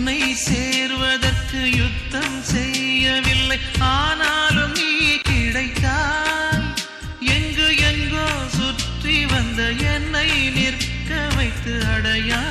உன்னை சேர்வதற்கு யுத்தம் செய்யவில்லை, ஆனாலும் நீ கிடைத்தாய். எங்கு எங்கோ சுற்றி வந்த என்னை நிற்க வைத்து அடையா